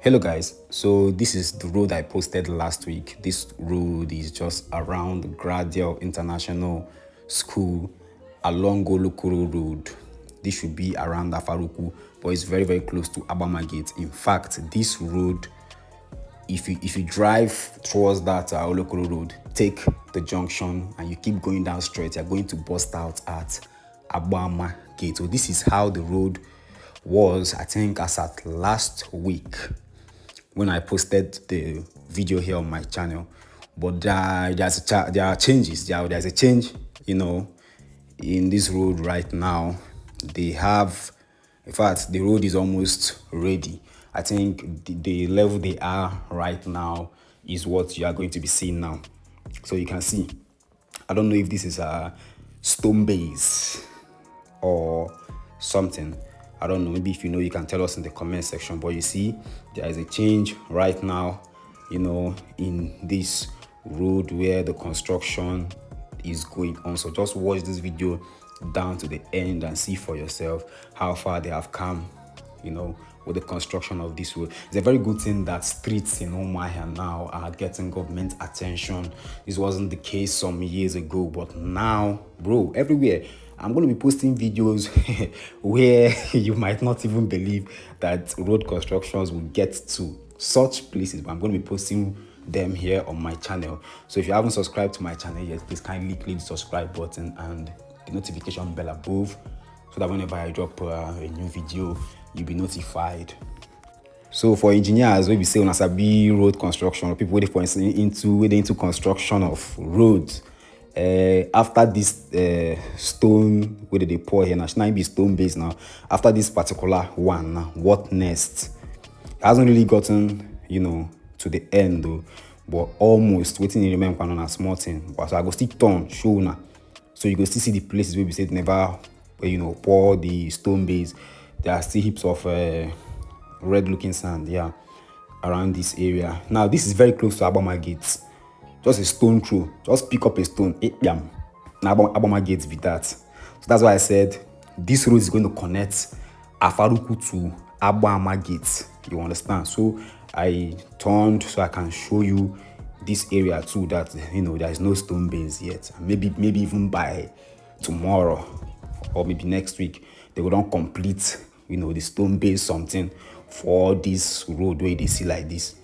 Hello guys, so this is the road I posted last week. This road is just around Gradiel International School along Olokoro Road. This should be around Afaraukwu, but it's very close to Agbama Gate. In fact, this road, if you drive towards that Olokoro Road, take the junction and you keep going down straight, you're going to bust out at Agbama Gate. So this is how the road was, I think, as at last week when I posted the video here on my channel. But there are changes. There's a change, in this road right now. They have, in fact, the road is almost ready. I think the level they are right now is what you are going to be seeing now. So you can see, I don't know if this is a stone base or something. I don't know, maybe if you know, you can tell us in the comment section. But you see, there is a change right now, in this road where the construction is going on. So just watch this video down to the end and see for yourself how far they have come, with the construction of this road. It's a very good thing that streets in Umuahia now are getting government attention. This wasn't the case some years ago, but now, bro, everywhere I'm going to be posting videos where you might not even believe that road constructions will get to such places, but I'm going to be posting them here on my channel. So if you haven't subscribed to my channel yet, please kindly click the subscribe button and the notification bell above, so that whenever I drop a new video, you'll be notified. So for engineers, we say on Asabi road construction, or people into construction of roads, after this stone where they pour here now, should not be stone base now. After this particular one, now what next? It hasn't really gotten, to the end though, but almost waiting. Remember on a small thing, but so I go stick turn show now. So you go still see the places where we said never, pour the stone base. There are still heaps of red looking sand, around this area. Now this is very close to Agbama Gate. Just a stone throw. Just pick up a stone. Now Agbama Gate with that. So that's why I said this road is going to connect Afaraukwu to Agbama Gate. You understand? So I turned so I can show you this area too, that there is no stone base yet. Maybe even by tomorrow or maybe next week they will not complete the stone base something for this road where they see like this.